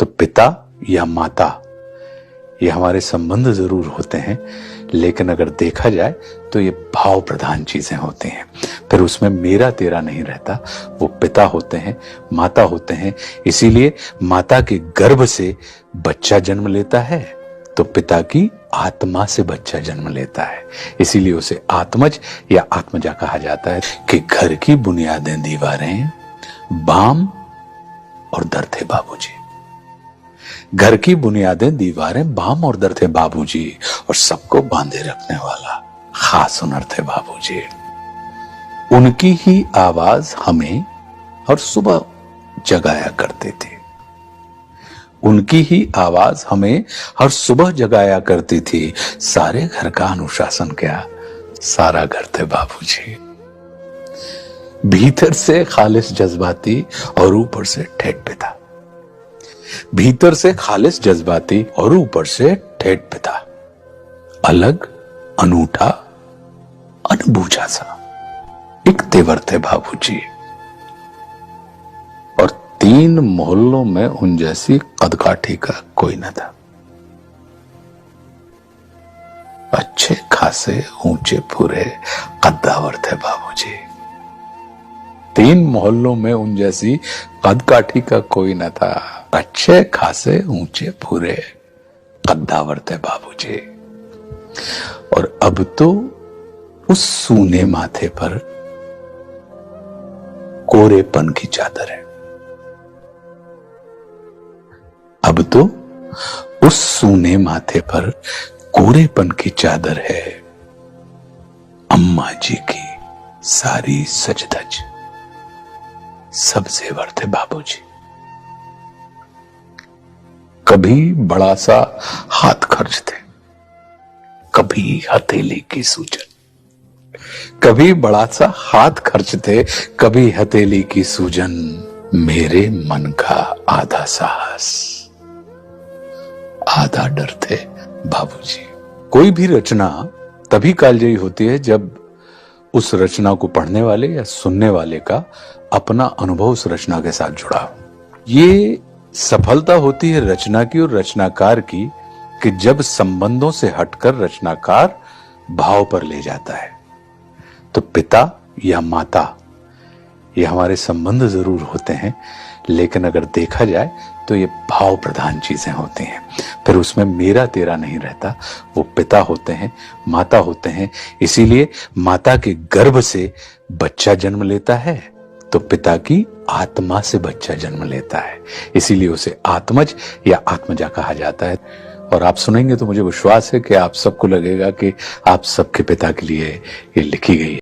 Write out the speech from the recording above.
तो पिता या माता ये हमारे संबंध जरूर होते हैं, लेकिन अगर देखा जाए तो ये भाव प्रधान चीजें होती हैं। फिर उसमें मेरा तेरा नहीं रहता, वो पिता होते हैं, माता होते हैं। इसीलिए माता के गर्भ से बच्चा जन्म लेता है तो पिता की आत्मा से बच्चा जन्म लेता है। इसीलिए उसे आत्मज या आत्मजा कहा जाता है कि घर की बुनियादें दीवारें, बाम और दर थे बाबूजी। घर की बुनियादें दीवारें, बाम और दर थे बाबूजी, और सबको बांधे रखने वाला खास हुनर थे बाबूजी। उनकी ही आवाज हमें हर सुबह जगाया करती थी। उनकी ही आवाज हमें हर सुबह जगाया करती थी। सारे घर का अनुशासन क्या, सारा घर थे बाबूजी। भीतर से खालिस जज्बाती और ऊपर से ठेठ पिता। भीतर से खालिस जज्बाती और ऊपर से ठेठ पिता। अलग, अनूठा, अनबूझा सा एक तेवर थे बाबूजी। और 3 मोहल्लों में उन जैसी कदकाठी का कोई न था। अच्छे खासे ऊंचे पूरे कद्दावर थे बाबूजी। 3 मोहल्लों में उन जैसी कदकाठी का कोई न था। अच्छे खासे ऊंचे पूरे कद्दावर थे बाबूजी। और अब तो उस सूने माथे पर कोरेपन की चादर है। अब तो उस सूने माथे पर कोरेपन की चादर है। अम्मा जी की सारी सजधज सब जेवर थे बाबूजी। कभी बड़ा सा हाथ खर्च थे, कभी हथेली की सूजन। कभी बड़ा सा हाथ खर्च थे, कभी हथेली की सूजन। मेरे मन का आधा साहस, आधा डर थे बाबूजी। कोई भी रचना तभी कालजयी होती है जब उस रचना को पढ़ने वाले या सुनने वाले का अपना अनुभव उस रचना के साथ जुड़ा हो। ये सफलता होती है रचना की और रचनाकार की कि जब संबंधों से हटकर रचनाकार भाव पर ले जाता है। तो पिता या माता ये हमारे संबंध जरूर होते हैं, लेकिन अगर देखा जाए तो ये भाव प्रधान चीजें होती हैं। फिर उसमें मेरा तेरा नहीं रहता, वो पिता होते हैं, माता होते हैं। इसीलिए माता के गर्भ से बच्चा जन्म लेता है तो पिता की आत्मा से बच्चा जन्म लेता है। इसीलिए उसे आत्मज या आत्मजा कहा जाता है। और आप सुनेंगे तो मुझे विश्वास है कि आप सबको लगेगा कि आप सबके पिता के लिए ये लिखी गई है।